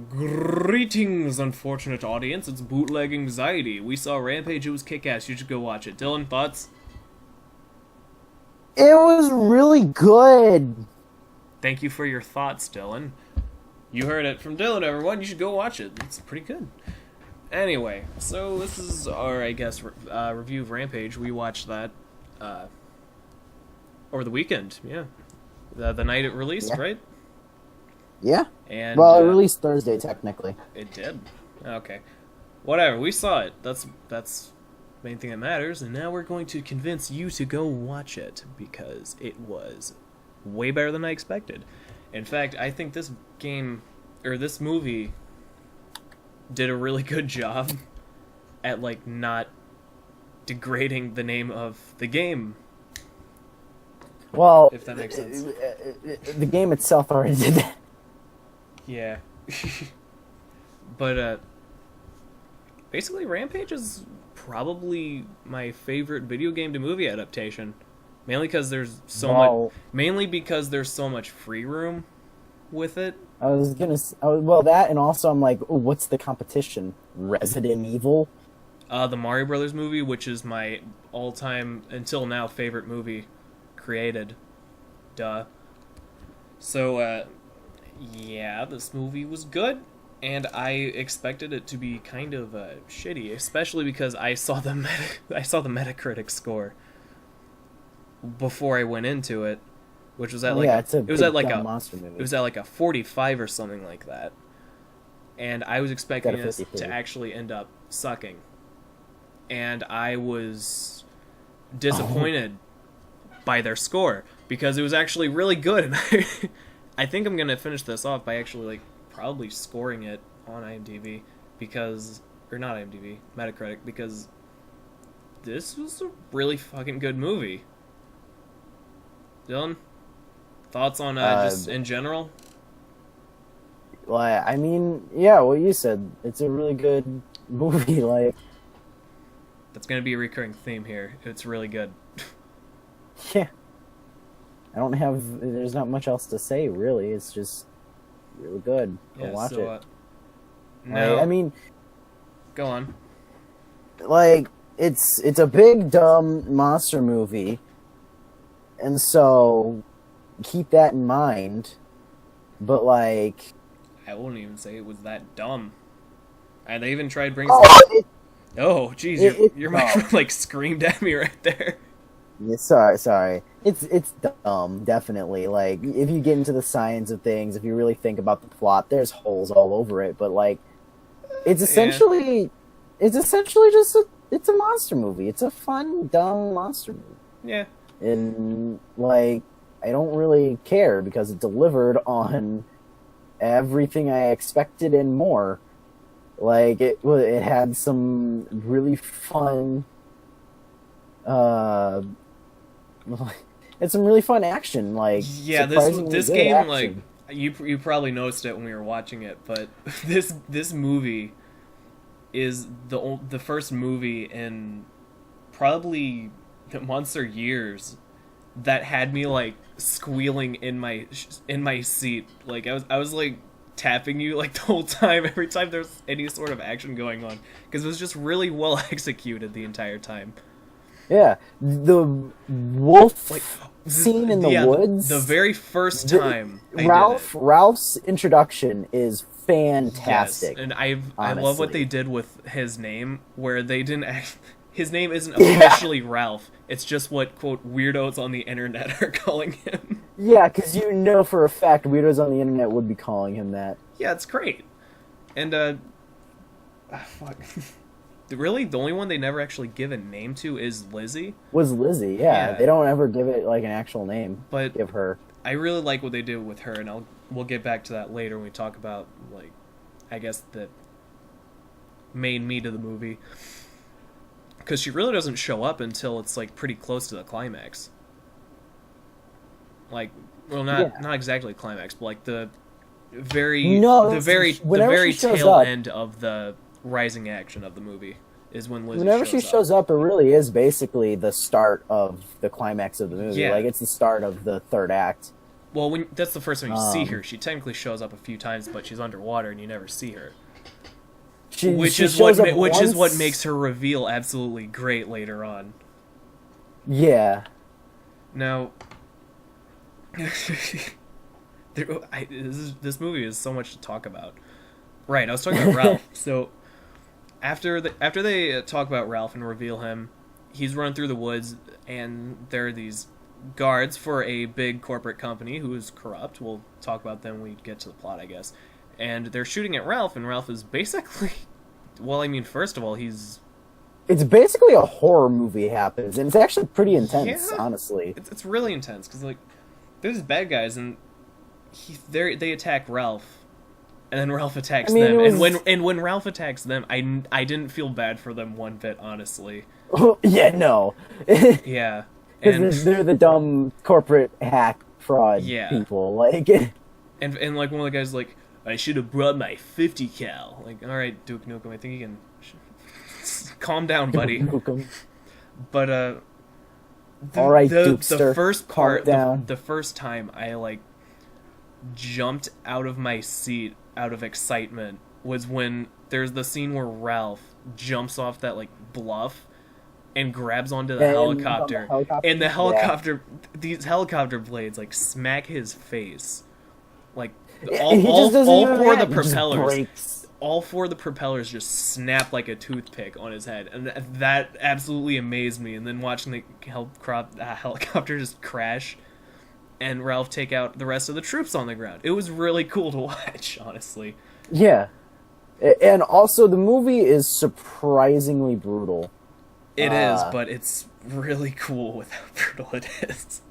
Greetings, unfortunate audience. It's Bootleg Anxiety. We saw Rampage. It was kick-ass. You should go watch it. Dylan, thoughts? It was really good. Thank you for your thoughts, Dylan. You heard it from Dylan, everyone. You should go watch it. It's pretty good. Anyway, so this is our, review of Rampage. We watched that over the weekend. Yeah, the night it released, Yeah. right? Yeah. And Well, it released Thursday, technically. it did. Okay, whatever. We saw it. That's the main thing that matters. And now we're going to convince you to go watch it because it was way better than I expected. In fact, I think this movie did a really good job at not degrading the name of the game. Well, If that makes sense. The game itself already did that. Yeah. But basically Rampage is probably my favorite video game to movie adaptation. Mainly because there's so much free room with it. I was gonna. Well, that and also I'm like, oh, what's the competition? Resident Evil. The Mario Brothers movie, which is my all-time until now favorite movie created. Duh. So yeah, this movie was good, and I expected it to be kind of shitty, especially because I saw the Metacritic score before I went into it, which was at it was at monster movie. It was at a 45 or something like that, and I was expecting Got a it 53. to actually end up sucking, and I was disappointed by their score because it was actually really good, and I think I'm gonna finish this off by actually probably scoring it on IMDb Metacritic, because this was a really fucking good movie. Dylan, thoughts on just in general? Well, I mean, yeah, what you said. It's a really good movie. That's gonna be a recurring theme here. It's really good. Yeah. There's not much else to say, really. It's just really good. Go watch it. No, I mean, go on. it's a big, dumb monster movie. And so, keep that in mind. But, I wouldn't even say it was that dumb. And they even tried bringing... Oh, jeez, your microphone, screamed at me right there. Yeah, sorry. It's dumb, definitely. If you get into the science of things, if you really think about the plot, there's holes all over it. But it's essentially just it's a monster movie. It's a fun, dumb monster movie. Yeah. And I don't really care because it delivered on everything I expected and more. It had some really fun. It's some really fun action, yeah, this game, action. You probably noticed it when we were watching it, but this movie is the first movie in probably the months or years that had me squealing in my seat. I was tapping you the whole time every time there's any sort of action going on, because it was just really well executed the entire time. Yeah, the wolf scene in the woods. The very first time Ralph's introduction is fantastic. Yes, and I love what they did with his name, where they didn't his name isn't Yeah. officially Ralph. It's just what, quote, weirdos on the internet are calling him. Yeah, because for a fact weirdos on the internet would be calling him that. Yeah, it's great. And fuck. Really, the only one they never actually give a name to is Lizzie. Was Lizzie, yeah. They don't ever give it an actual name. But give her. I really like what they did with her, and we'll get back to that later when we talk about I guess the main meat of the movie. Because she really doesn't show up until it's pretty close to the climax. Not exactly climax, but the very tail end of the rising action of the movie is when Lizzie Whenever she shows up, it really is basically the start of the climax of the movie. Yeah. It's the start of the third act. Well, that's the first time you see her. She technically shows up a few times, but she's underwater and you never see her. Which is what makes her reveal absolutely great later on. Yeah. Now, this movie is so much to talk about. Right, I was talking about Ralph. So after they talk about Ralph and reveal him, he's run through the woods, and there are these guards for a big corporate company who is corrupt. We'll talk about them when we get to the plot, I guess. And they're shooting at Ralph, and Ralph is basically... Well, I mean, first of all, he's... It's basically a horror movie happens, and it's actually pretty intense, honestly. It's really intense, because, like, there's bad guys, and they attack Ralph, and then Ralph attacks them. And when Ralph attacks them, I didn't feel bad for them one bit, honestly. Yeah, no. Yeah. Because they're the dumb corporate hack fraud people. Like, and like one of the guys like, I should have brought my 50 cal. Like, all right, Duke Nukem, I think you can calm down, buddy. But all right, Dukester, the first part, down. The first time I like jumped out of my seat out of excitement was when there's the scene where Ralph jumps off that like bluff and grabs onto the helicopter, and the helicopter, these helicopter blades like smack his face, like all four of the propellers, all four of the propellers just snap like a toothpick on his head, and that absolutely amazed me. And then watching the helicopter just crash, and Ralph take out the rest of the troops on the ground, it was really cool to watch, honestly. Yeah, and also the movie is surprisingly brutal. It is, but it's really cool with how brutal it is.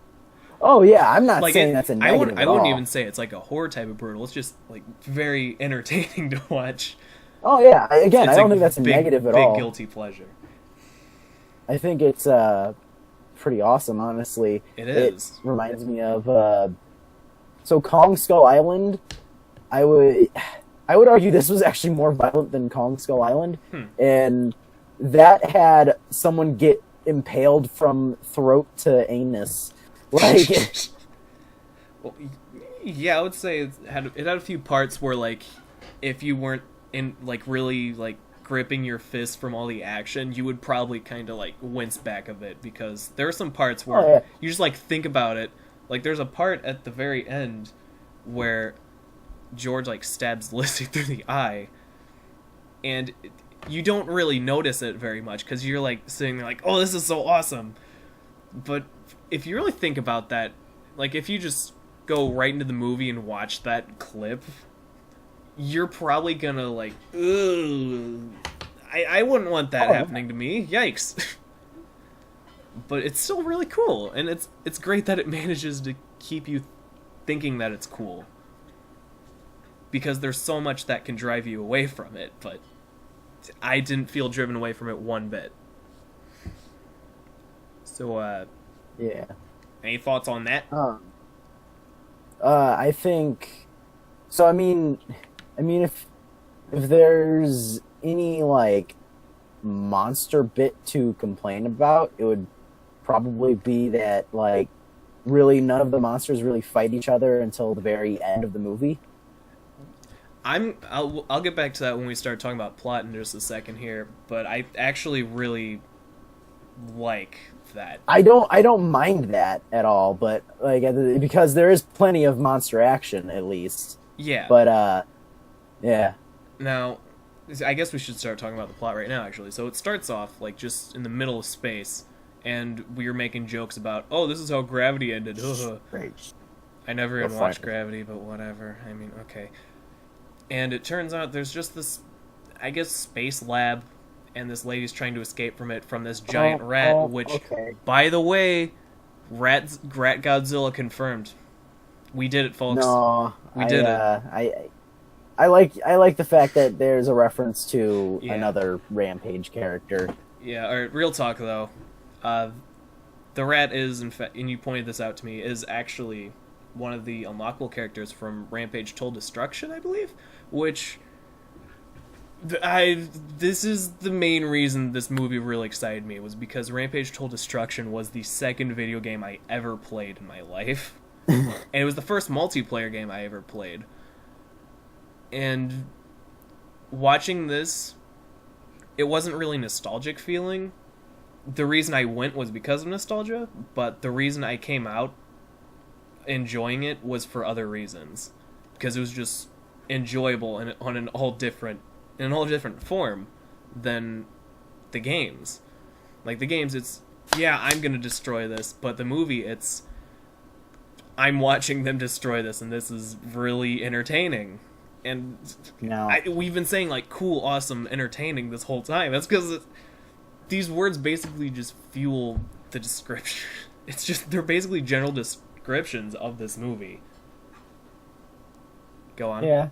Oh yeah, I'm not saying that's a negative. I wouldn't even say it's like a horror type of brutal. It's just like very entertaining to watch. Oh yeah, again, I don't think that's a negative at all. Big guilty pleasure. I think it's pretty awesome, honestly. It is. It reminds me of so Kong Skull Island. I would argue this was actually more violent than Kong Skull Island, and that had someone get impaled from throat to anus. Like, well, yeah, I would say it had a few parts where, like, if you weren't in like really like gripping your fist from all the action, you would probably kind of like wince back a bit, because there are some parts where you just like think about it. Like, there's a part at the very end where George like stabs Lizzie through the eye, and you don't really notice it very much because you're like sitting there like, oh, this is so awesome. But if you really think about that, like if you just go right into the movie and watch that clip, you're probably gonna like, ugh, I wouldn't want that happening to me. Yikes. But it's still really cool, and it's great that it manages to keep you thinking that it's cool, because there's so much that can drive you away from it, but I didn't feel driven away from it one bit. So, yeah. Any thoughts on that? I think so. I mean, if there's any like monster bit to complain about, it would probably be that like really none of the monsters really fight each other until the very end of the movie. I'll get back to that when we start talking about plot in just a second here, but I actually really like that. I don't mind that at all, but like because there is plenty of monster action at least. Yeah. But yeah. Now, I guess we should start talking about the plot right now, actually. So it starts off like just in the middle of space, and we were making jokes about, oh, this is how Gravity ended. Great. I never even watched Gravity, but whatever. I mean, okay. And it turns out there's just this, I guess, space lab, and this lady's trying to escape from it from this giant rat, which, by the way, Rat Godzilla confirmed. We did it, folks. No, we did it. I like the fact that there's a reference to another Rampage character. Yeah, alright, real talk, though. The rat is, in fact, and you pointed this out to me, is actually one of the unlockable characters from Rampage Total Destruction, I believe, which this is the main reason this movie really excited me, was because Rampage Total Destruction was the second video game I ever played in my life. And it was the first multiplayer game I ever played. And watching this, it wasn't really nostalgic feeling. The reason I went was because of nostalgia, but the reason I came out enjoying it was for other reasons. Because it was just enjoyable and on an all different form than the games. Like the games, it's I'm gonna destroy this, but the movie, it's I'm watching them destroy this, and this is really entertaining. And we've been saying like cool, awesome, entertaining this whole time. That's because these words basically just fuel the description. It's just they're basically general descriptions of this movie. Go on. Yeah.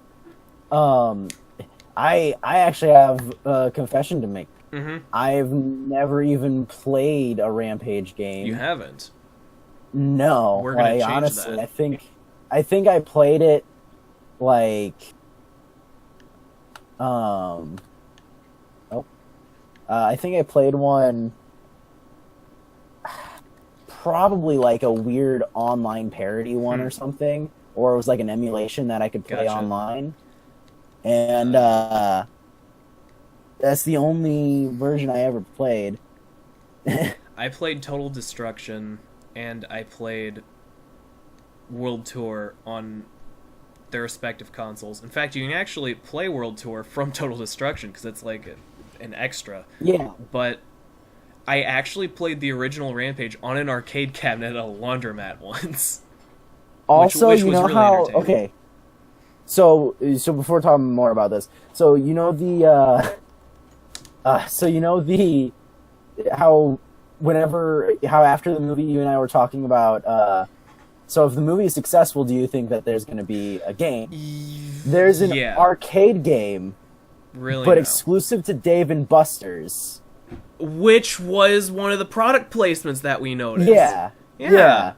I actually have a confession to make. Mm-hmm. I've never even played a Rampage game. You haven't? No. We're gonna change honestly, that. I think I played it like I think I played one probably like a weird online parody one or something, or it was like an emulation that I could play online. And that's the only version I ever played. I played Total Destruction and I played World Tour on their respective consoles. In fact, you can actually play World Tour from Total Destruction because it's like an extra. Yeah. But I actually played the original Rampage on an arcade cabinet at a laundromat once. Also, which you was know really how... entertaining. Okay. So before talking more about this, so you know the... how after the movie you and I were talking about... so if the movie is successful, do you think that there's going to be a game? There's an arcade game, really, but exclusive to Dave and Buster's. Which was one of the product placements that we noticed. Yeah.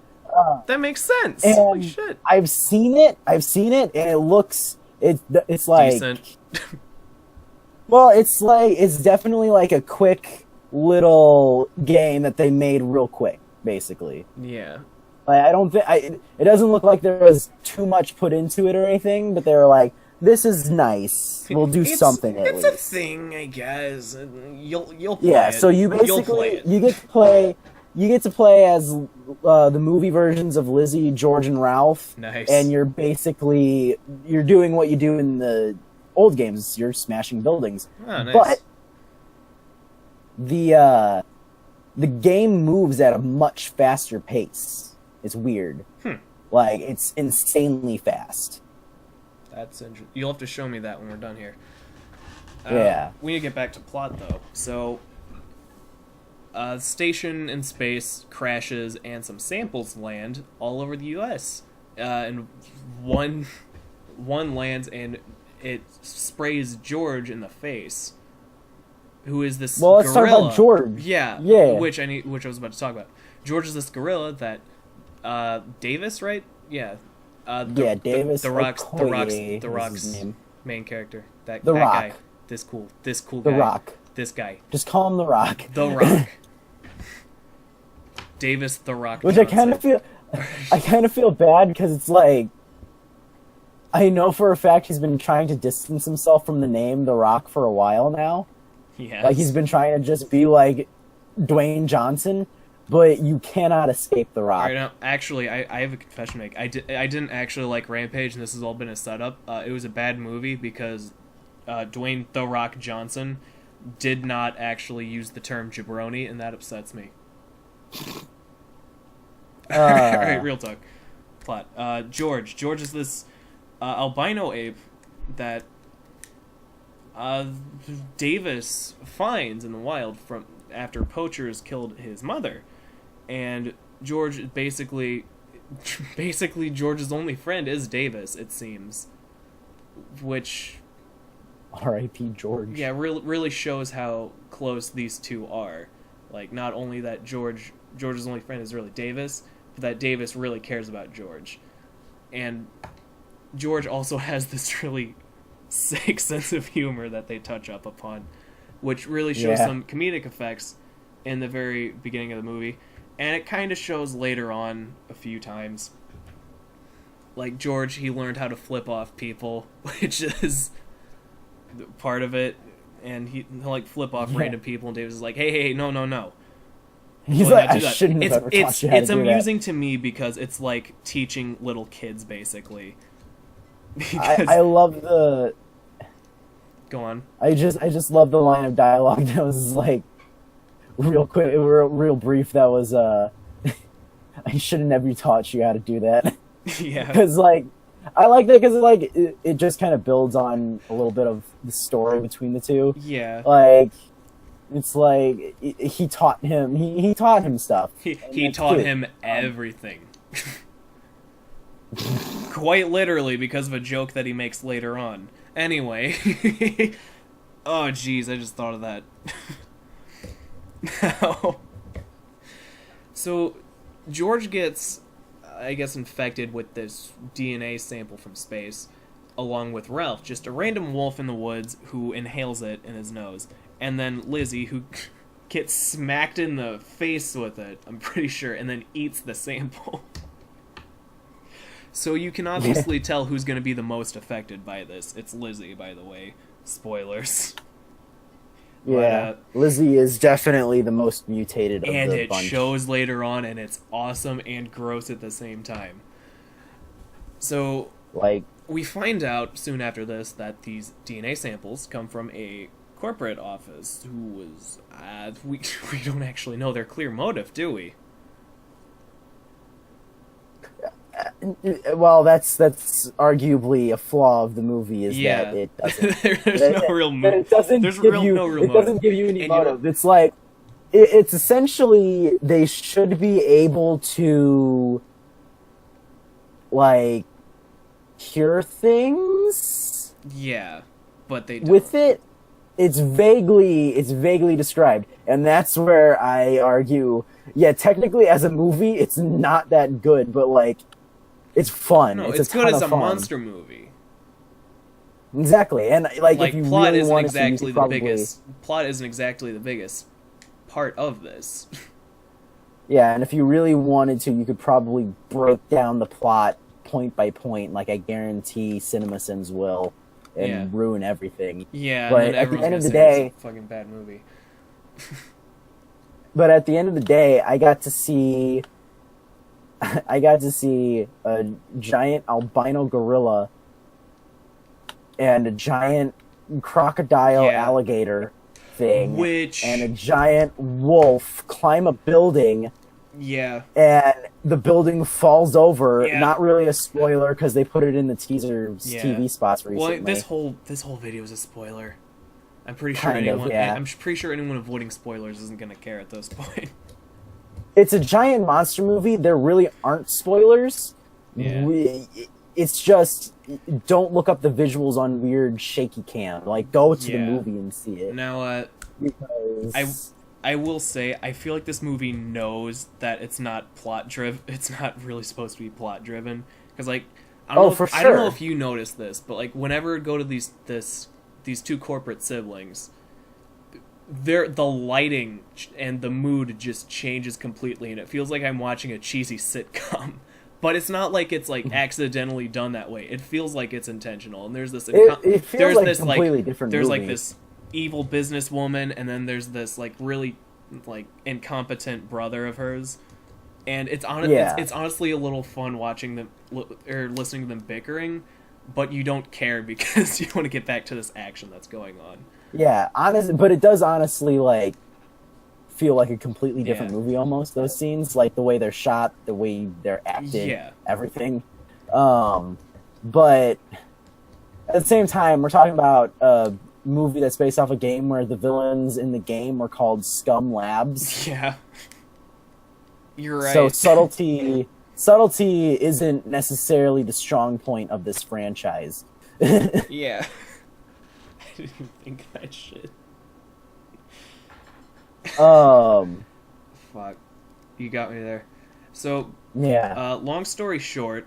That makes sense. And holy shit. I've seen it, and it looks... It's like... Decent. Well, it's definitely like a quick little game that they made real quick, basically. Yeah. Like, I don't think it doesn't look like there was too much put into it or anything, but they were like, "This is nice. We'll do something at least." It's a thing, I guess. You'll play yeah. it. So you basically you get to play as the movie versions of Lizzie, George, and Ralph. Nice. And you're doing what you do in the old games. You're smashing buildings. Oh, nice. But the game moves at a much faster pace. It's weird. Like, it's insanely fast. That's interesting. You'll have to show me that when we're done here. Yeah. We need to get back to plot, though. So, station in space crashes and some samples land all over the U.S. And one lands and it sprays George in the face, who is this gorilla. Let's talk about George. Yeah. Which I was about to talk about. George is this gorilla that Davis, right? Yeah. Davis. The Rock's main character. That Rock. Guy. This cool guy. The Rock. This guy. Just call him The Rock. The Rock. Davis The Rock. Which Johnson. I kind of feel bad because it's like, I know for a fact he's been trying to distance himself from the name The Rock for a while now. Yes. Like, he's been trying to just be like Dwayne Johnson. But you cannot escape The Rock. All right, now, actually, I have a confession to make. I didn't actually like Rampage, and this has all been a setup. It was a bad movie because Dwayne The Rock Johnson did not actually use the term jabroni, and that upsets me. All right, real talk. Plot. George is this albino ape that Davis finds in the wild from after poachers killed his mother. And George basically George's only friend is Davis, it seems, which R.I.P. George. Yeah, really shows how close these two are. Like, not only that George's only friend is really Davis, but that Davis really cares about George. And George also has this really sick sense of humor that they touch up upon, which really shows some comedic effects in the very beginning of the movie. And it kind of shows later on a few times. like George, he learned how to flip off people, which is part of it, and he'll like flip off random people, and Davis is like, hey, no. He's like, I shouldn't have ever taught you how to do that. It's amusing to me because it's like teaching little kids, basically. I love the... Go on. I just love the line of dialogue that was like real quick, real brief. That was I shouldn't have taught you how to do that. Yeah. Because like I like that because like it just kind of builds on a little bit of the story between the two. Yeah. Like it's like he taught him stuff. He taught him everything. Quite literally because of a joke that he makes later on. Anyway. Oh, jeez, I just thought of that. So, George gets, I guess, infected with this DNA sample from space, along with Ralph, just a random wolf in the woods who inhales it in his nose. And then Lizzie, who gets smacked in the face with it, I'm pretty sure, and then eats the sample. So you can obviously tell who's going to be the most affected by this. It's Lizzie, by the way. Spoilers. Yeah, but, Lizzie is definitely the most mutated of the bunch. And it shows later on, and it's awesome and gross at the same time. So, like, we find out soon after this that these DNA samples come from a corporate office who was... we don't actually know their clear motive, do we? Well, that's arguably a flaw of the movie is that it doesn't. There's no real motive. It doesn't give you any motive. It's like it's essentially they should be able to like cure things. Yeah, but they don't. With it. It's vaguely described, and that's where I argue. Yeah, technically as a movie, it's not that good, but like. It's fun. No, it's good as a fun. monster movie. Exactly, and like if you plot really isn't want exactly to, the biggest. Plot isn't exactly the biggest part of this. Yeah, and if you really wanted to, you could probably break down the plot point by point, like I guarantee CinemaSins will, and ruin everything. Yeah, but at the end of the day, it's a fucking bad movie. But at the end of the day, I got to see a giant albino gorilla and a giant crocodile alligator thing, and a giant wolf climb a building. Yeah. And the building falls over. Yeah. Not really a spoiler because they put it in the TV spots recently. Well, this whole video is a spoiler. I'm pretty sure anyone avoiding spoilers isn't gonna care at this point. It's a giant monster movie. There really aren't spoilers. Yeah. It's just, don't look up the visuals on weird shaky cam. Like, go to the movie and see it. Now, because... I will say, I feel like this movie knows that it's not plot-driven. It's not really supposed to be plot-driven. Because, like, I don't know if you noticed this, but, like, whenever I go to these two corporate siblings... the lighting and the mood just changes completely, and it feels like I'm watching a cheesy sitcom. But it's not like it's like accidentally done that way. It feels like it's intentional. And there's this it feels like a completely different there's movie. Like this evil businesswoman, and then there's this like really like incompetent brother of hers. And it's honestly a little fun watching them or listening to them bickering, but you don't care because you want to get back to this action that's going on. Yeah, but it does honestly like feel like a completely different movie almost. Those scenes, like the way they're shot, the way they're acted, everything. But at the same time, we're talking about a movie that's based off a game where the villains in the game were called Scum Labs. Yeah, you're right. So subtlety isn't necessarily the strong point of this franchise. Yeah. I didn't think that shit. Fuck. You got me there. So, long story short,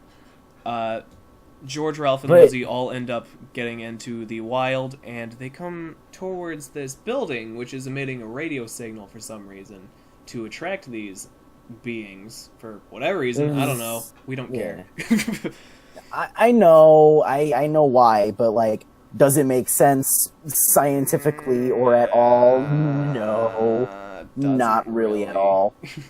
George, Ralph, and Lizzie all end up getting into the wild, and they come towards this building, which is emitting a radio signal for some reason, to attract these beings, for whatever reason. I don't know. We don't care. I know, I know why, but like, does it make sense scientifically or at all? No, Doesn't not really at really. all. And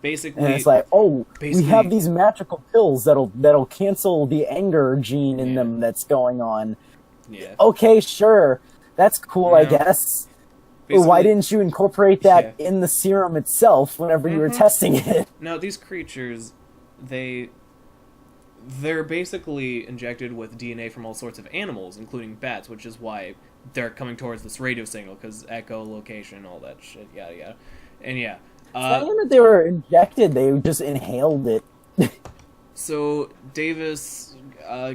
Basically, it's like, oh, we have basically, these magical pills that'll cancel the anger gene in yeah, them that's going on. yeah. Okay, sure, that's cool, I No, guess. But why basically, didn't you incorporate that yeah. in the serum itself whenever you were Mm-hmm. testing it? Now these creatures, they they're basically injected with DNA from all sorts of animals, including bats, which is why they're coming towards this radio signal, because echolocation, all that shit, yada yada. And yeah, It's not even that they were injected; they just inhaled it. so Davis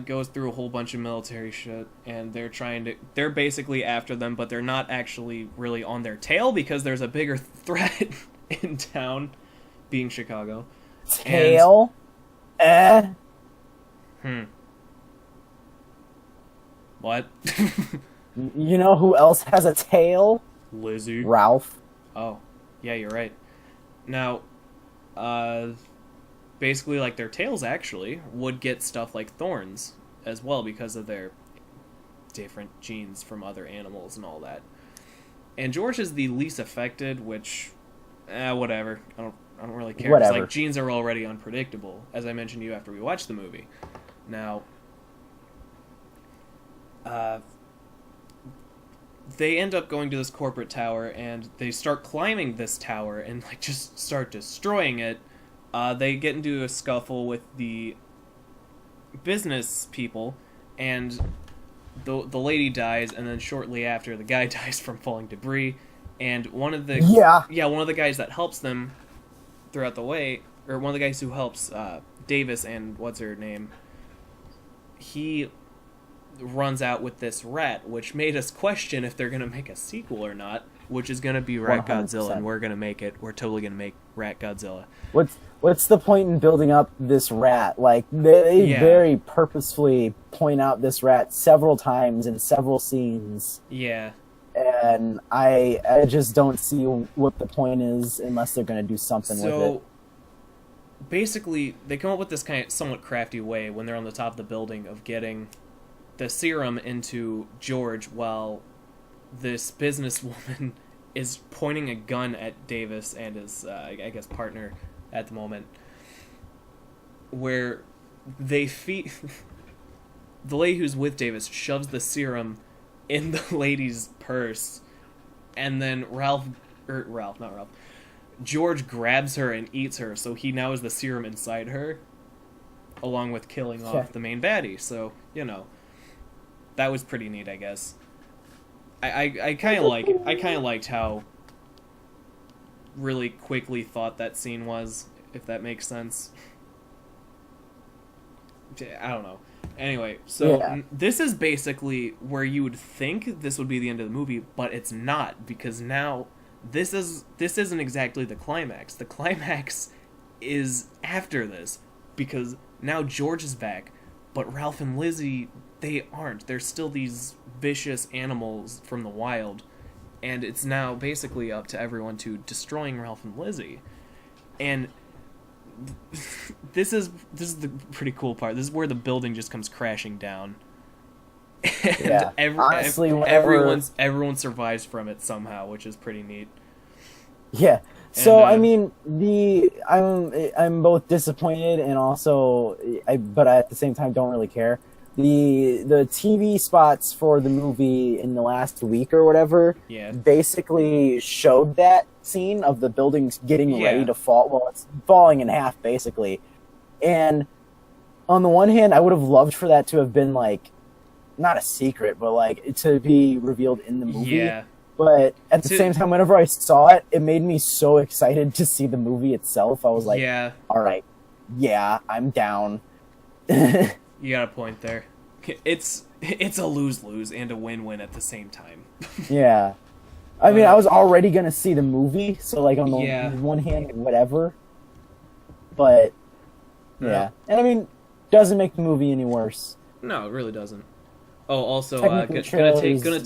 goes through a whole bunch of military shit, and they're basically after them, but they're not actually really on their tail because there's a bigger threat in town, being Chicago. And Tail? Eh? hmm, what? You know who else has a tail? Lizzie. Ralph. Oh, yeah, you're right. Now, uh, basically, like, their tails actually would get stuff like thorns as well because of their different genes from other animals and all that. And George is the least affected, which, whatever. I don't really care. 'Cause, Whatever. like, genes are already unpredictable, as I mentioned to you after we watched the movie. Now, uh, they end up going to this corporate tower and they start climbing this tower and like just start destroying it. They get into a scuffle with the business people, and the lady dies, and then shortly after the guy dies from falling debris. And Yeah. one of the guys that helps them throughout the way, or one of the guys who helps Davis and what's her name, he runs out with this rat, which made us question if they're gonna make a sequel or not, which is gonna be Rat Godzilla, 100%. and we're gonna make it. We're totally gonna make Rat Godzilla. What's the point in building up this rat? Like they Yeah. very purposefully point out this rat several times in several scenes, Yeah. and I just don't see what the point is unless they're going to do something with it. So basically, they come up with this kind of somewhat crafty way when they're on the top of the building of getting the serum into George while this businesswoman is pointing a gun at Davis and his, I guess, partner at the moment, where they feed the lady who's with Davis shoves the serum in the lady's purse, and then not Ralph, George grabs her and eats her, so he now has the serum inside her, along with killing off the main baddie. So, you know, that was pretty neat, I guess. I kind of like it. I kind of liked how really quickly thought that scene was, if that makes sense. I don't know. Anyway, so this is basically where you would think this would be the end of the movie, but it's not, because now this isn't exactly the climax. The climax is after this, because now George is back, but Ralph and Lizzie, they aren't. They're still these vicious animals from the wild, and it's now basically up to everyone to destroying Ralph and Lizzie. And this is the pretty cool part. This is where the building just comes crashing down. And Honestly, everyone survives from it somehow, which is pretty neat. Yeah. So And, I mean, I'm both disappointed and also but I, at the same time don't really care. The TV spots for the movie in the last week or whatever basically showed that scene of the buildings getting ready to fall. Well, it's falling in half basically. And on the one hand, I would have loved for that to have been like not a secret, but like to be revealed in the movie. Yeah. But at the same time, whenever I saw it, it made me so excited to see the movie itself. I was like, all right, yeah, I'm down. You got a point there. It's a lose-lose and a win-win at the same time. Yeah. I mean, I was already going to see the movie, so like on the one hand, whatever. But, yeah. And I mean, doesn't make the movie any worse. No, it really doesn't. Oh, also, gonna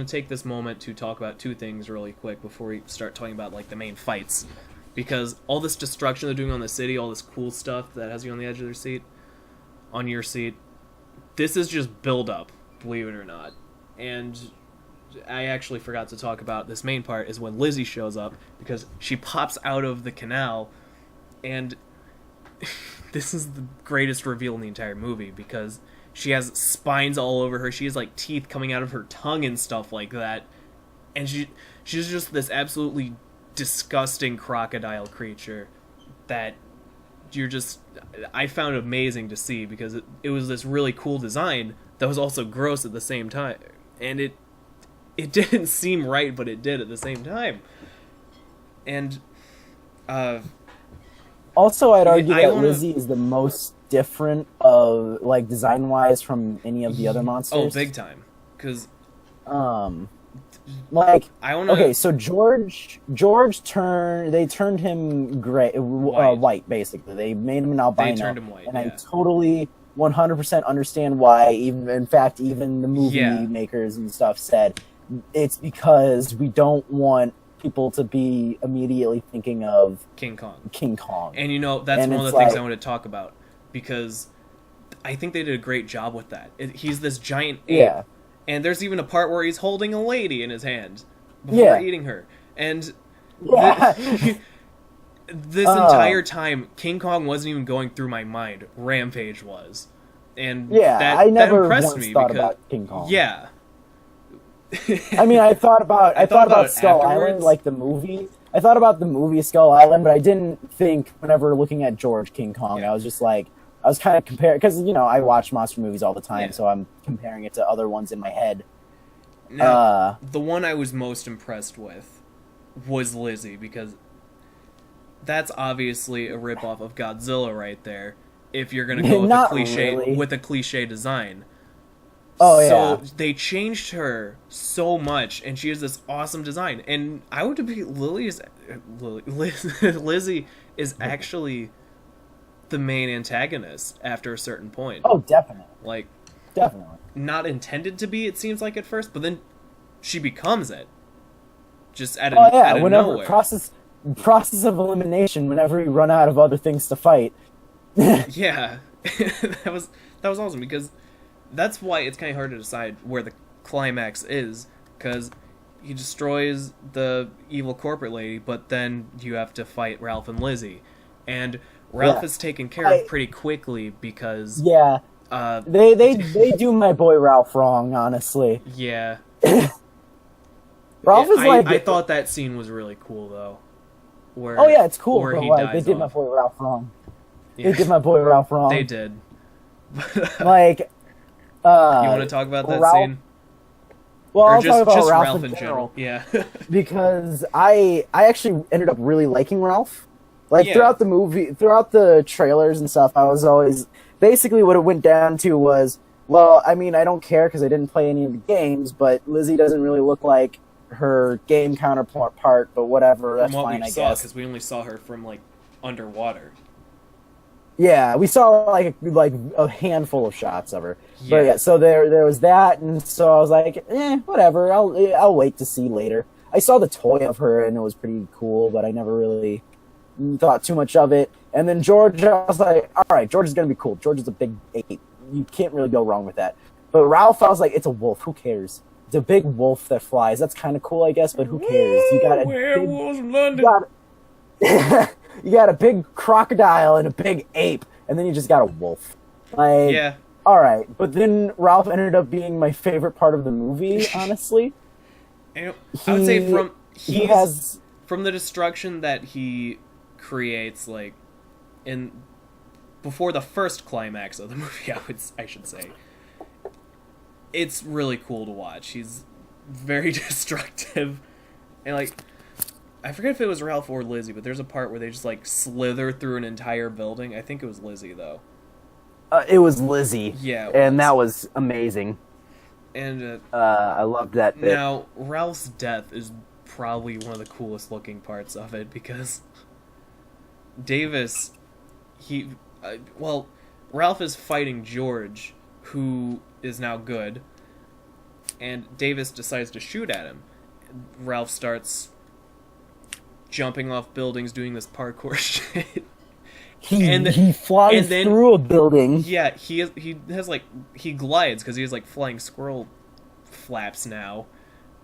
take this moment to talk about two things really quick before we start talking about like the main fights, because all this destruction they're doing on the city, all this cool stuff that has you on the edge of their seat. on your seat. This is just build up, believe it or not. And I actually forgot to talk about this main part is when Lizzie shows up, because she pops out of the canal, and this is the greatest reveal in the entire movie, because she has spines all over her, she has like teeth coming out of her tongue and stuff like that, and she's just this absolutely disgusting crocodile creature that I found amazing to see, because it was this really cool design that was also gross at the same time, and it didn't seem right, but it did at the same time. And also, I'd argue that Lizzie is the most different of, like, design wise from any of the other monsters. Oh, big time. Because like, okay, so George turned him gray, white, basically. They made him an albino. They turned him white, and I totally 100% understand why. Even the movie makers and stuff said it's because we don't want people to be immediately thinking of King Kong. And that's one of the things I want to talk about, because I think they did a great job with that. He's this giant ape. Yeah. And there's even a part where he's holding a lady in his hand before eating her. And this entire time, King Kong wasn't even going through my mind. Rampage was. And I never impressed once me thought because, about King Kong. Yeah. I mean, I thought about Skull Island, like the movie. I thought about the movie Skull Island, but I didn't think whenever looking at George King Kong. I was just like, I was kind of comparing, because, I watch monster movies all the time, so I'm comparing it to other ones in my head. Now, the one I was most impressed with was Lizzie, because that's obviously a ripoff of Godzilla right there, if you're going to go with a cliche design. So they changed her so much, and she has this awesome design. And I would be Lizzie is actually the main antagonist after a certain point. Oh, definitely. Like, definitely. Not intended to be, it seems like at first, but then she becomes it. Just out of nowhere. Process of elimination whenever you run out of other things to fight. Yeah. that was awesome, because that's why it's kind of hard to decide where the climax is, because he destroys the evil corporate lady, but then you have to fight Ralph and Lizzie. And Ralph is taken care of pretty quickly, because... Yeah. They do my boy Ralph wrong, honestly. Yeah. Ralph is like... I thought that scene was really cool, though. It's cool, but they did my boy Ralph wrong. Yeah. They did my boy Ralph wrong. They did. Like... you want to talk about that scene? Well, I'll talk about Ralph in general. Yeah. Because I actually ended up really liking Ralph. Like, throughout the movie, throughout the trailers and stuff, I was always... Basically, what it went down to was, well, I mean, I don't care because I didn't play any of the games, but Lizzie doesn't really look like her game counterpart, but whatever, that's fine, I guess. Because we only saw her from, like, underwater. Yeah, we saw, like a handful of shots of her. Yeah. But yeah, so there was that, and so I was like, whatever, I'll wait to see later. I saw the toy of her, and it was pretty cool, but I never really thought too much of it. And then George, I was like, all right, George is going to be cool. George is a big ape. You can't really go wrong with that. But Ralph, I was like, it's a wolf. Who cares? It's a big wolf that flies. That's kind of cool, I guess, but who cares? You got werewolves in London. You got a big crocodile and a big ape, and then you just got a wolf. Like, yeah. All right. But then Ralph ended up being my favorite part of the movie, honestly. I would say from the destruction that he creates, like, before the first climax of the movie, I should say, it's really cool to watch. He's very destructive, and like, I forget if it was Ralph or Lizzie, but there's a part where they just like slither through an entire building. I think it was Lizzie though. It was Lizzie. Yeah, and that was amazing. And I loved that bit. Now, Ralph's death is probably one of the coolest looking parts of it, because Davis, Ralph is fighting George, who is now good, and Davis decides to shoot at him. Ralph starts jumping off buildings, doing this parkour shit. he flies through a building. Yeah, he has like he glides because he has like flying squirrel flaps now,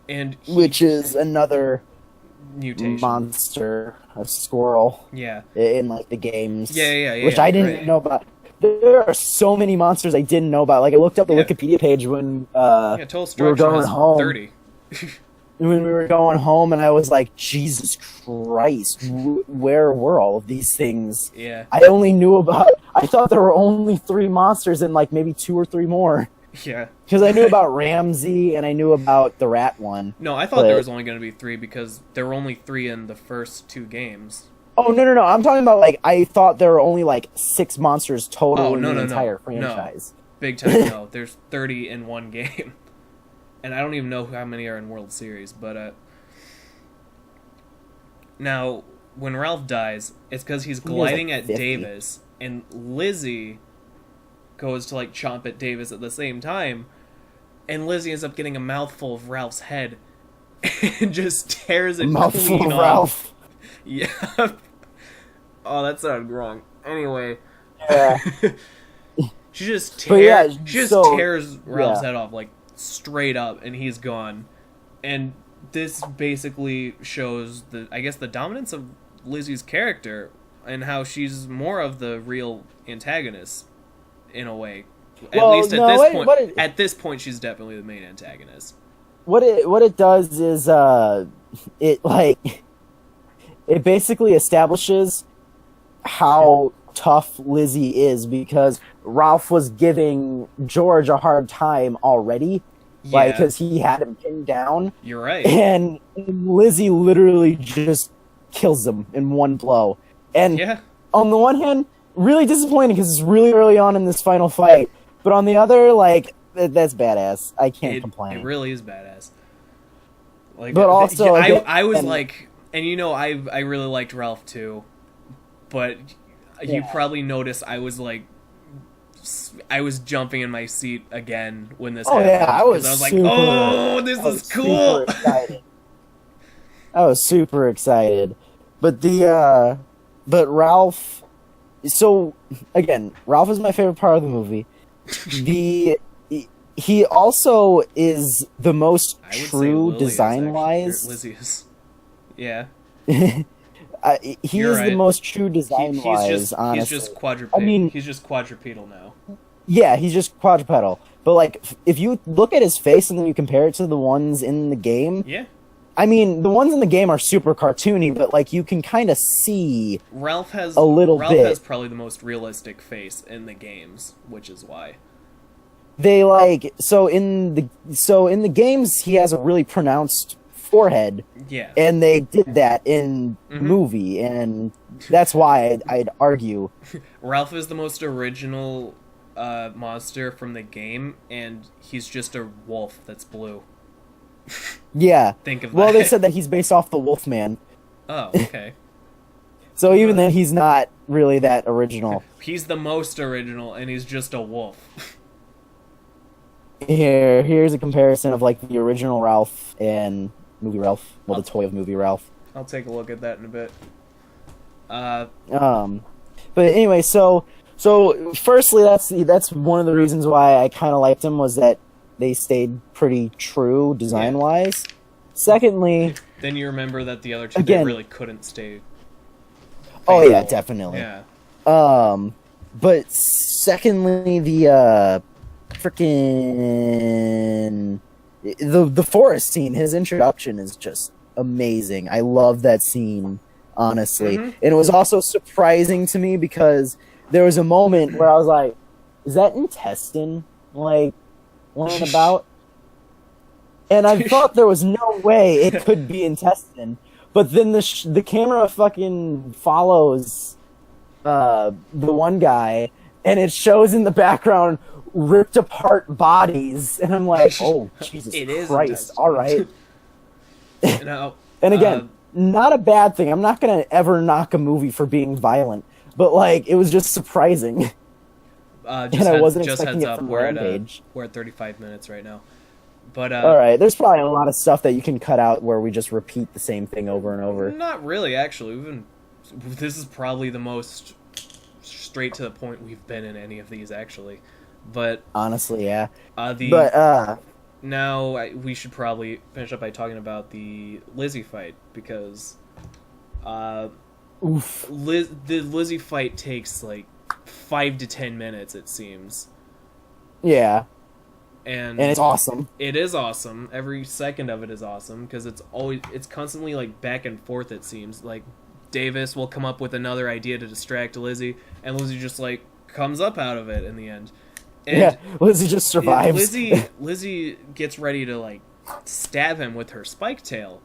and which is another mutation monster, a squirrel. Yeah, in like the games. Yeah. Which I didn't know about. There are so many monsters I didn't know about. Like I looked up the Wikipedia page when Total we were going home. 30. When we were going home, and I was like, Jesus Christ, where were all of these things? Yeah. I only knew about. I thought there were only 3 monsters and like maybe 2 or 3 more. Yeah. Because I knew about Ramsey and I knew about the rat one. No, I thought there was only going to be 3 because there were only 3 in the first 2 games. Oh, no. I'm talking about, like, I thought there were only, like, 6 monsters total in the entire franchise. No. Big time, no. There's 30 in one game. And I don't even know how many are in World Series, but, now, when Ralph dies, it's because he's gliding at Davis, and Lizzie goes to, like, chomp at Davis at the same time, and Lizzie ends up getting a mouthful of Ralph's head, and just tears it clean off. Ralph. Yeah. Oh, that sounded wrong. Anyway. Yeah. she just tears Ralph's head off, like, straight up, and he's gone. And this basically shows the dominance of Lizzie's character and how she's more of the real antagonist at least at this point she's definitely the main antagonist. What it does is it basically establishes how tough Lizzie is, because Ralph was giving George a hard time already. Yeah. Like, because he had him pinned down. You're right. And Lizzie literally just kills him in one blow. And on the one hand, really disappointing because it's really early on in this final fight. But on the other, like, that's badass. I can't complain. It really is badass. Like, but also, I was like, and you know, I really liked Ralph too. But you probably noticed I was jumping in my seat again when this happened. Yeah, I was like, oh, this is cool. I was super excited. But but Ralph, so again, Ralph is my favorite part of the movie. He also is the most true design-wise. Lizzie is. Yeah. He is the most true design-wise, honestly. He's just quadrupedal. I mean, he's just quadrupedal now. Yeah, he's just quadrupedal. But, like, if you look at his face and then you compare it to the ones in the game... Yeah. I mean, the ones in the game are super cartoony, but, like, you can kind of see Ralph has probably the most realistic face in the games, which is why. They, like... So in the games, he has a really pronounced forehead. Yeah. And they did that in movie, and that's why I'd argue. Ralph is the most original monster from the game, and he's just a wolf that's blue. Yeah. Think of that. Well, they said that he's based off the Wolfman. Oh, okay. So even then, he's not really that original. He's the most original, and he's just a wolf. Here's a comparison of, like, the original Ralph and Movie Ralph. Well, the toy of Movie Ralph. I'll take a look at that in a bit. But anyway, so firstly, that's one of the reasons why I kind of liked them, was that they stayed pretty true design-wise. Secondly... Then you remember that the other two, they really couldn't stay... Oh, yeah, definitely. Yeah. But secondly, the freaking... The forest scene, his introduction is just amazing. I love that scene, honestly. And it was also surprising to me because there was a moment where I was like, is that intestine, like, laying about? And I thought there was no way it could be intestine. But then the camera fucking follows the one guy, and it shows in the background ripped apart bodies, and I'm like, oh, Jesus Christ, all right. No, and again, not a bad thing. I'm not going to ever knock a movie for being violent, but, like, it was just surprising. And I wasn't expecting it from Rampage. We're at 35 minutes right now. But all right, there's probably a lot of stuff that you can cut out where we just repeat the same thing over and over. Not really, actually. This is probably the most straight to the point we've been in any of these actually. But honestly, yeah. But now we should probably finish up by talking about the Lizzie fight because Oof. the Lizzie fight takes like 5 to 10 minutes, it seems. Yeah. And it's awesome. It is awesome. Every second of it is awesome because it's constantly like back and forth, it seems. Like Davis will come up with another idea to distract Lizzie, and Lizzie just like comes up out of it in the end. And yeah, Lizzie just survives. Lizzie gets ready to like stab him with her spike tail,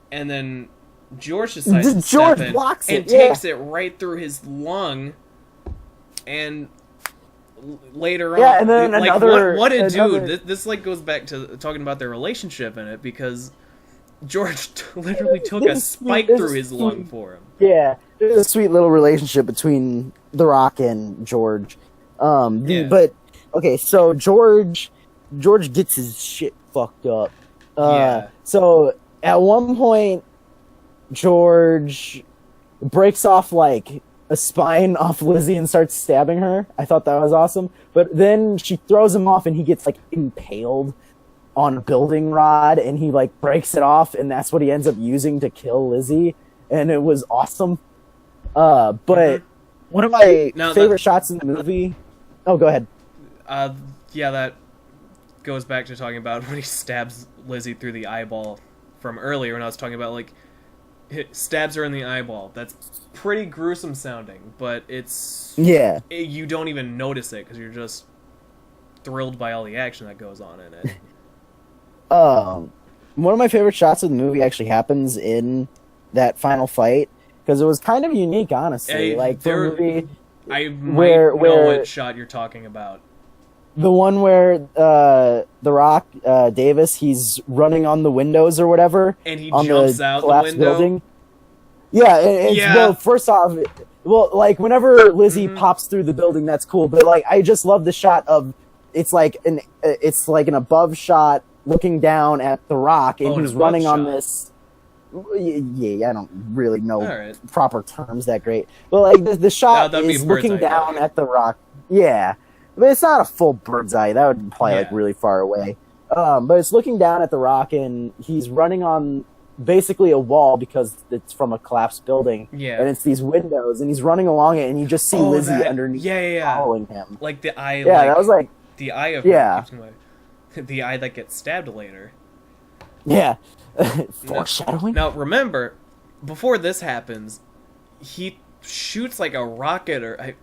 and then George decides to step in and takes it right through his lung, and later on, and then like, another what a dude. This like goes back to talking about their relationship in it because George literally took a spike through his lung for him. Yeah, there's a sweet little relationship between The Rock and George. But okay, so George gets his shit fucked up. So at one point, George breaks off like a spine off Lizzie and starts stabbing her. I thought that was awesome. But then she throws him off and he gets like impaled on a building rod and he like breaks it off and that's what he ends up using to kill Lizzie. And it was awesome. But one of my favorite shots in the movie... Oh, go ahead. That goes back to talking about when he stabs Lizzie through the eyeball from earlier when I was talking about like stabs her in the eyeball. That's pretty gruesome sounding, but it's... Yeah. You don't even notice it because you're just thrilled by all the action that goes on in it. One of my favorite shots of the movie actually happens in that final fight because it was kind of unique, honestly. Like, for a movie... I might know what shot you're talking about. The one where The Rock, Davis, he's running on the windows or whatever. And he jumps out the window? Building. Yeah, well, first off, like, whenever Lizzie pops through the building, that's cool. But, like, I just love the shot of, it's like an above shot looking down at The Rock, and he's running on this... Yeah, I don't really know proper terms that great. But, like, the shot is looking down at The Rock. Yeah. But it's not a full bird's eye. That would imply, like, really far away. But it's looking down at The Rock, and he's running on basically a wall because it's from a collapsed building. Yeah. And it's these windows, and he's running along it, and you just see Lizzie underneath following him. Like the eye, that was like... The eye of her. The eye that gets stabbed later. Yeah. Foreshadowing? Now, remember, before this happens, he shoots like a rocket or...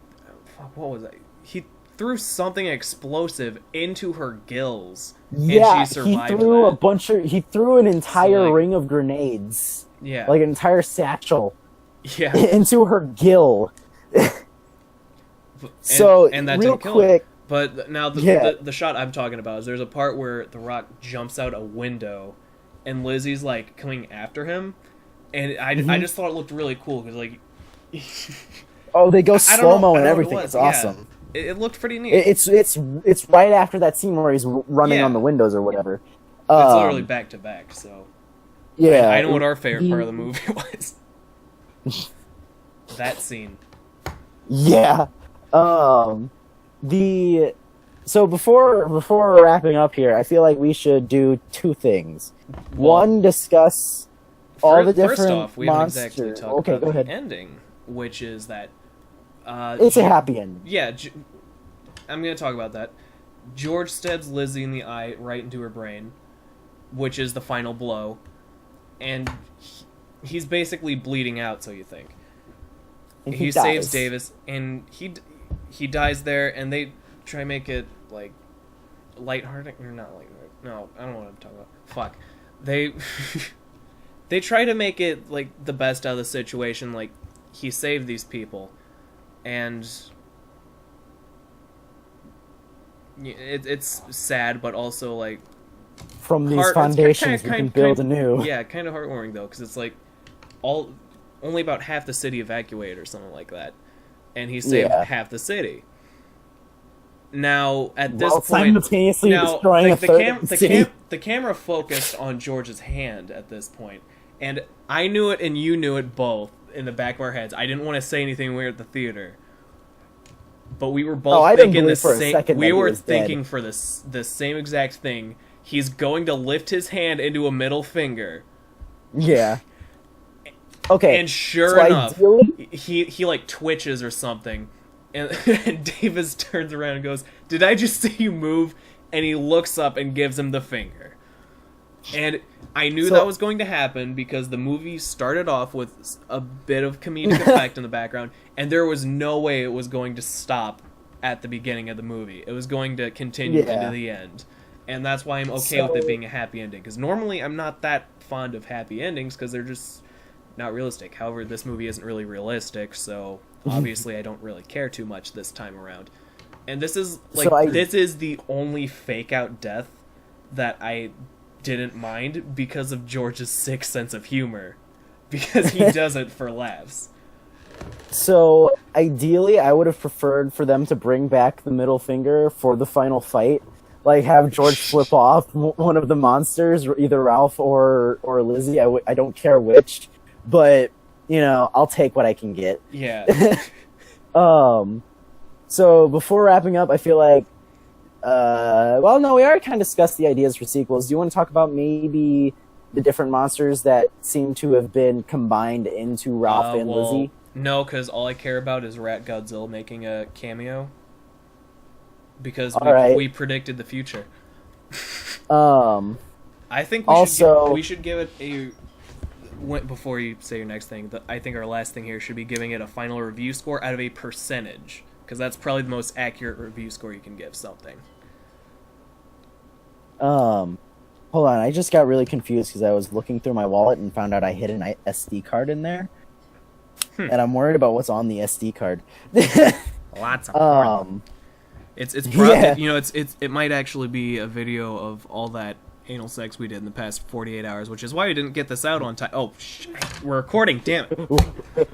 what was that? He threw something explosive into her gills, and she survived he threw an entire ring of grenades. Yeah. Like an entire satchel. Yeah. Into her gill. And that real didn't kill quick... her. But now the shot I'm talking about is there's a part where The Rock jumps out a window and Lizzie's like coming after him, and I just thought it looked really cool because like they go slow-mo and everything. It's awesome. It looked pretty neat. It's right after that scene where he's running on the windows or whatever. It's literally back to back. So yeah, I know what our favorite part of the movie was. That scene. Yeah. So before wrapping up here, I feel like we should do two things. One, discuss all the different First off, we haven't monsters. exactly talked about the ending, which is that... it's a happy ending. Yeah, I'm going to talk about that. George stabs Lizzie in the eye right into her brain, which is the final blow. And he's basically bleeding out, so you think. And he saves Davis, and he dies there, and they try to make it, like, lighthearted, or not lighthearted. No, I don't know what I'm talking about. Fuck. They try to make it, like, the best out of the situation, like, he saved these people, and it's sad, but also, like... From these foundations, we can build anew. Yeah, kind of heartwarming, though, because it's, like, only about half the city evacuated, or something like that. And he saved half the city. Now, at this point... simultaneously destroying a third city. The camera focused on George's hand at this point. And I knew it, and you knew it both in the back of our heads. I didn't want to say anything weird at the theater. but we were both thinking the same. We were thinking dead. for the same exact thing. He's going to lift his hand into a middle finger. Yeah. Okay. And sure enough, he like twitches or something, and Davis turns around and goes, "Did I just see you move?" And he looks up and gives him the finger. And I knew that was going to happen because the movie started off with a bit of comedic effect in the background, and there was no way it was going to stop at the beginning of the movie. It was going to continue into the end. And that's why I'm okay with it being a happy ending. Because normally I'm not that fond of happy endings because they're just not realistic. However, this movie isn't really realistic, so obviously I don't really care too much this time around. And this is this is the only fake out death that I didn't mind because of George's sick sense of humor, because he does it for laughs. So ideally, I would have preferred for them to bring back the middle finger for the final fight, like have George flip off one of the monsters, either Ralph or Lizzie. I don't care which, but you know, I'll take what I can get. Yeah. So before wrapping up, I feel like well, no, we already kind of discussed the ideas for sequels. Do you want to talk about maybe the different monsters that seem to have been combined into Ralph and Lizzie? No, because all I care about is Rat Godzilla making a cameo. Because we predicted the future. I think we should give it a... Before you say your next thing, I think our last thing here should be giving it a final review score out of a percentage. Because that's probably the most accurate review score you can give something. Hold on, I just got really confused because I was looking through my wallet and found out I hid an SD card in there. And I'm worried about what's on the SD card. Lots of It's probably, you know, it might actually be a video of all that anal sex we did in the past 48 hours, which is why we didn't get this out on time. Oh, we're recording, damn it.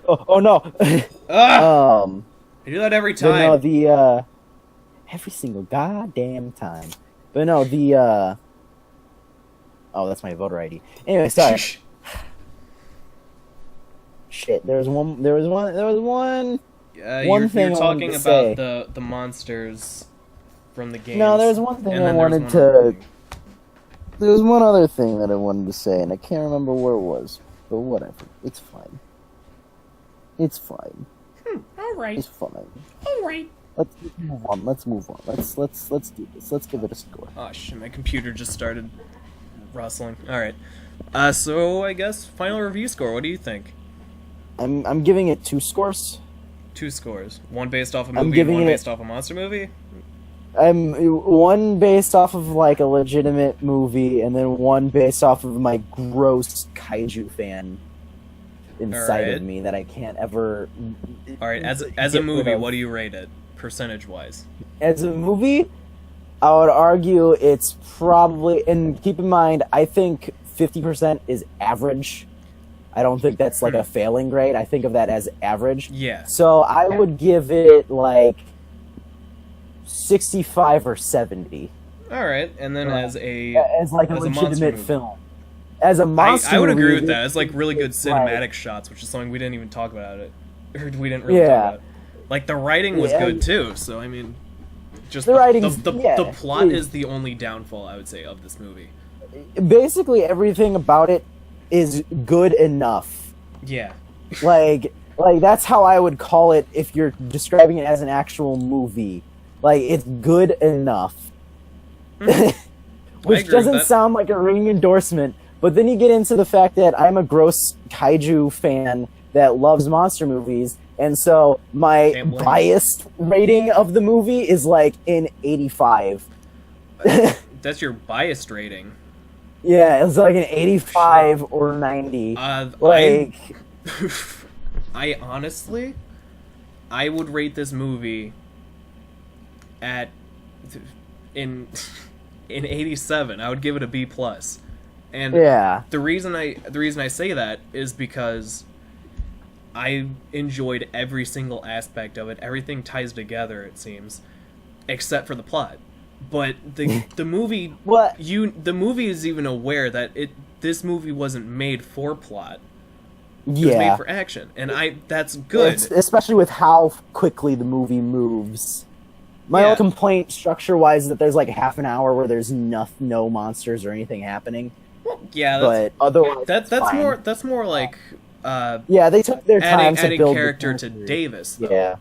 Oh no. I do that every time. But no, every single goddamn time. But no, oh, that's my voter ID. Anyway, sorry. Shit, there was one thing you're talking about the monsters from the game. No, there's one thing I wanted to... There was one other thing that I wanted to say, and I can't remember where it was. But whatever. It's fine. It's fine. Alright. It's fine. Alright. Let's move on. Let's do this. Let's give it a score. Oh shit, my computer just started rustling. Alright. So I guess final review score, what do you think? I'm giving it 2 scores. 2 scores. One based off a movie and one based off a monster movie? One based off of like a legitimate movie, and then one based off of my gross kaiju fan inside of me that I can't ever... Alright, as a movie, what do you rate it, percentage-wise? As a movie, I would argue it's probably... And keep in mind, I think 50% is average. I don't think that's like a failing grade. I think of that as average. Yeah. So I would give it like 65 or 70. Alright, and then as a legitimate film. As a monster I would movie, agree with that. It's like really good cinematic shots, which is something we didn't even talk about we didn't really talk about. Like the writing was good too, so I mean just the writing's the plot is the only downfall I would say of this movie. Basically everything about it is good enough. Yeah. Like that's how I would call it if you're describing it as an actual movie. Like, it's good enough. Which doesn't sound like a ringing endorsement, but then you get into the fact that I'm a gross kaiju fan that loves monster movies, and so my biased rating of the movie is like an 85. That's your biased rating. Yeah, it's like an 85 or 90. I honestly, I would rate this movie at in 87. I would give it a B+. And the reason I say that is because I enjoyed every single aspect of it. Everything ties together, it seems, except for the plot. But the movie the movie is even aware that this movie wasn't made for plot. It was made for action, and that's good. Especially with how quickly the movie moves. My only complaint, structure-wise, is that there's like half an hour where there's no monsters or anything happening. Well, yeah, but otherwise, that's more like they took their time to build character to Davis. Though.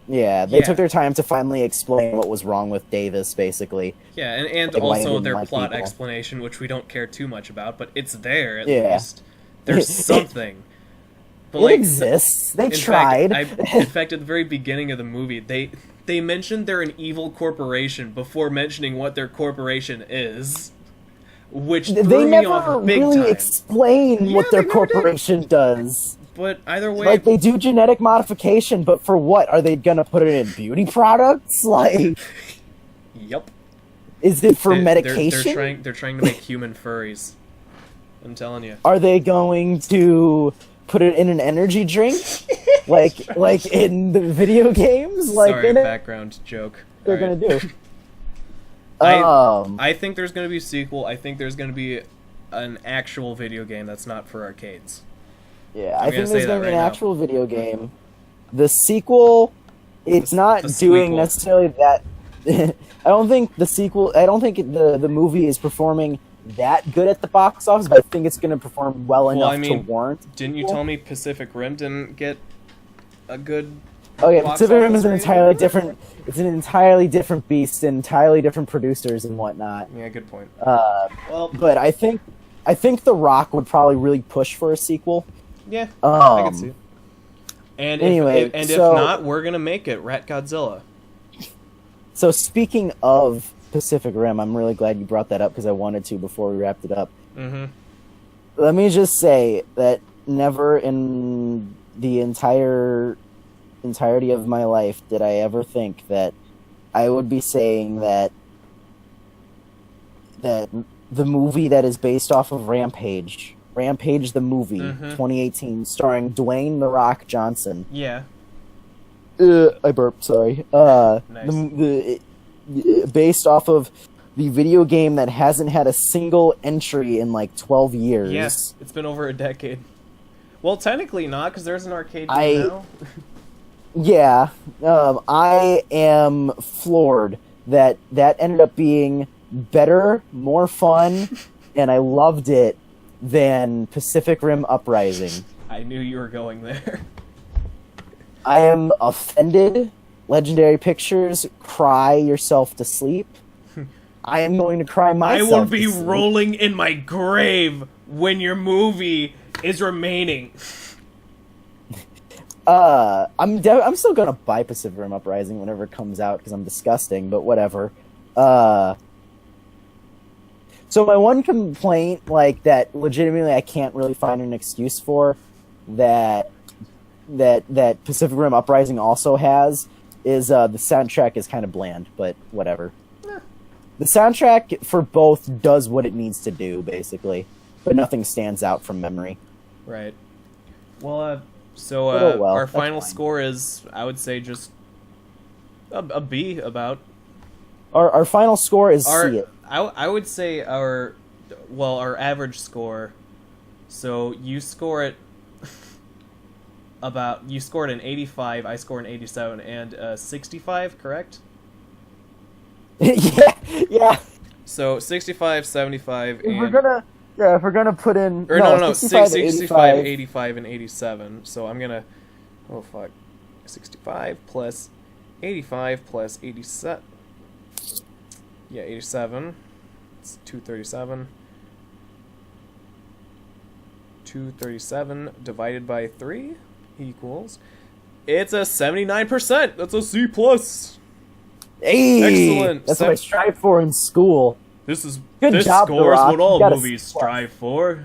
They took their time to finally explain what was wrong with Davis, basically. Yeah, and like, also their plot explanation, which we don't care too much about, but it's there at least. There's something. But, it exists. They tried. In fact, at the very beginning of the movie, they mentioned they're an evil corporation before mentioning what their corporation is, which threw me off big time. They never really explain what their corporation does. But either way, like they do genetic modification, but for what? Are they gonna put it in beauty products? Like, yep. Is it for medication? They're trying to make human furries. I'm telling you. Are they going to put it in an energy drink, like in the video games? Like, sorry, background joke. They're gonna do. I think there's gonna be a sequel. I think there's gonna be an actual video game that's not for arcades. Yeah, I think there's going to be an actual video game. The sequel, it's not doing necessarily that. I don't think the movie is performing that good at the box office, but I think it's going to perform well enough to warrant. Didn't you tell me Pacific Rim didn't get a good? Oh yeah, Pacific Rim is an entirely different. It's an entirely different beast, and entirely different producers and whatnot. Yeah, good point. But I think The Rock would probably really push for a sequel. Yeah, I can see. And anyway, if not, we're gonna make it Rat Godzilla. So speaking of Pacific Rim, I'm really glad you brought that up because I wanted to before we wrapped it up. Mm-hmm. Let me just say that never in the entirety of my life did I ever think that I would be saying that the movie that is based off of Rampage the movie, 2018, starring Dwayne "The Rock" Johnson. Yeah. I burped, sorry. Nice. Based off of the video game that hasn't had a single entry in like 12 years. Yes, it's been over a decade. Well, technically not, because there's an arcade game now. Yeah. I am floored that ended up being better, more fun, and I loved it than Pacific Rim Uprising. I knew you were going there. I am offended. Legendary Pictures, cry yourself to sleep. I am going to cry myself. I will be rolling in my grave when your movie is remaining. I'm still gonna buy Pacific Rim Uprising whenever it comes out because I'm disgusting, but whatever. So my one complaint, like, that legitimately I can't really find an excuse for, that Pacific Rim Uprising also has, is the soundtrack is kind of bland, but whatever. The soundtrack for both does what it needs to do, basically, but nothing stands out from memory. Right. Well, our final score is, I would say, just a B about. Our final score is C. I would say our average score. So you score it you scored an 85, I scored an 87, and 65, correct? yeah. So 65, 75, and... if we're gonna put in... Or no, 65, 85, and 87. So I'm gonna... Oh, fuck. 65 plus 85 plus 87... Yeah, 87. It's 237. 237 divided by 3 equals... It's a 79%! That's a C+! Hey, excellent. That's what I strive for in school. This job, score is what all movies C+. strive for.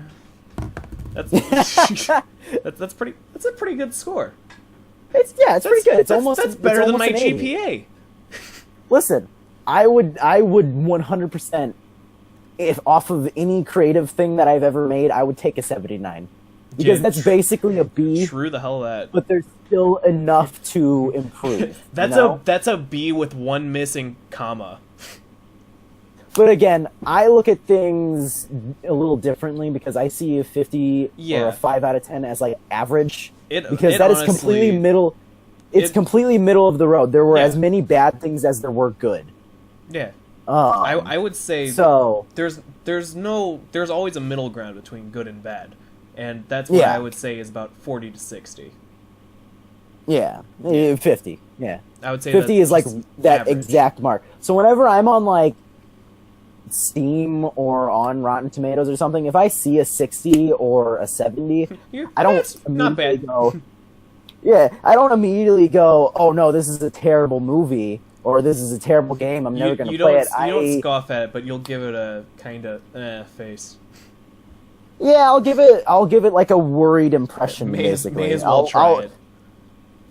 That's a pretty good score. It's pretty good. That's better than my GPA. Listen, I would 100%, if off of any creative thing that I've ever made, I would take a 79. Because that's basically a B. True the hell that. But there's still enough to improve. That's a B with one missing comma. But again, I look at things a little differently because I see a 50 or a 5 out of 10 as like average. Because that is completely middle. It's completely middle of the road. There were as many bad things as there were good. Yeah. I would say so. There's always a middle ground between good and bad, and that's what I would say is about 40 to 60. Yeah, 50. Yeah, I would say 50 is like that average. exact mark. So whenever I'm on like Steam or on Rotten Tomatoes or something, if I see a 60 or a 70, I don't immediately go. Yeah, I don't immediately go, oh no, this is a terrible movie, or this is a terrible game, I'm never going to play it. You don't scoff at it, but you'll give it a kind of face. Yeah, I'll give it like a worried impression, basically. May as well try it.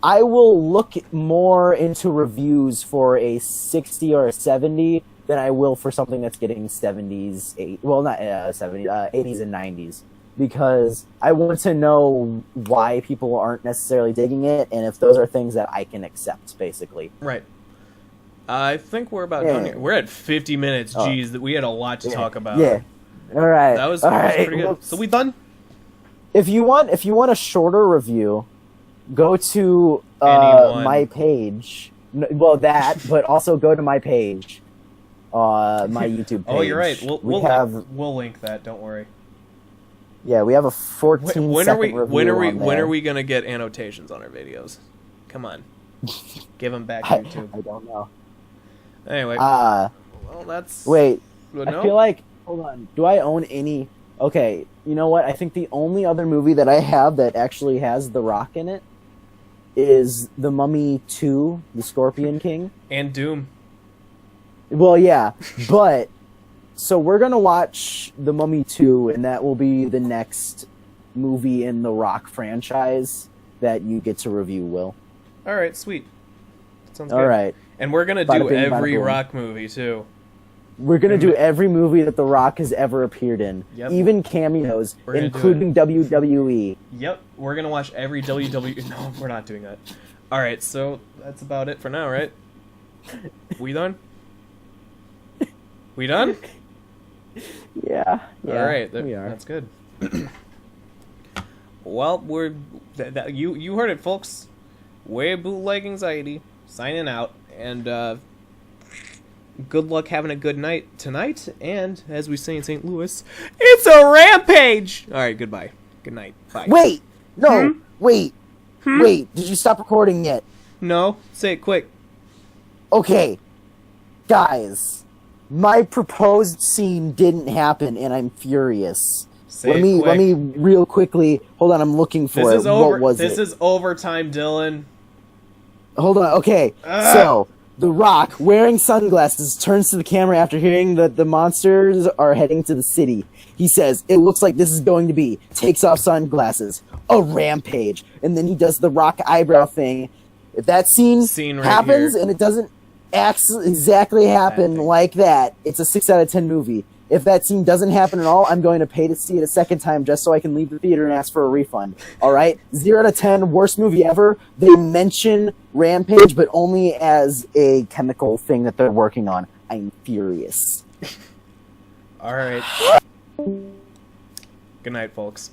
I will look more into reviews for a 60 or a 70 than I will for something that's getting 70s, 80s and 90s. Because I want to know why people aren't necessarily digging it, and if those are things that I can accept, basically. Right. I think we're about done here. We're at 50 minutes. Jeez, we had a lot to talk about. Yeah. All right. That was pretty good. So we done? If you want a shorter review, go to my page. Well, that, but also go to my page, my YouTube page. Oh, you're right. We'll link that. Don't worry. Yeah, we have a 14-second review. When are we gonna get annotations on our videos? Come on, give them back, YouTube. I don't know. Anyway, well, that's. Wait, no? I feel like. Hold on. Do I own any? Okay, you know what? I think the only other movie that I have that actually has The Rock in it is The Mummy 2: The Scorpion King. And Doom. Well, yeah, but. So we're going to watch The Mummy 2, and that will be the next movie in the Rock franchise that you get to review, Will. All right, sweet. That sounds good. All right. And we're going to do every Rock movie, too. We're going to do every movie that The Rock has ever appeared in. Yep. Even cameos, including WWE. Yep. We're going to watch every WWE... No, we're not doing that. All right, so that's about it for now, right? We done? We done? Yeah. All right, we are. That's good. Well, you heard it, folks. Way Bootleg Anxiety signing out, and good luck having a good night tonight. And as we say in St. Louis, it's a rampage. All right, goodbye. Good night. Bye. Wait, no, wait. Did you stop recording yet? No, say it quick. Okay, guys. My proposed scene didn't happen, and I'm furious. Let me real quickly. Hold on, I'm looking for it. What was it? This is overtime, Dylan. Hold on. Okay, so The Rock, wearing sunglasses, turns to the camera after hearing that the monsters are heading to the city. He says, "It looks like this is going to be." Takes off sunglasses. A rampage, and then he does the Rock eyebrow thing. If that scene right happens here. and it doesn't exactly happen like that, it's a 6 out of 10 movie. If that scene doesn't happen at all, I'm going to pay to see it a second time just so I can leave the theater and ask for a refund. Alright? 0 out of 10, worst movie ever. They mention Rampage, but only as a chemical thing that they're working on. I'm furious. Alright. Good night, folks.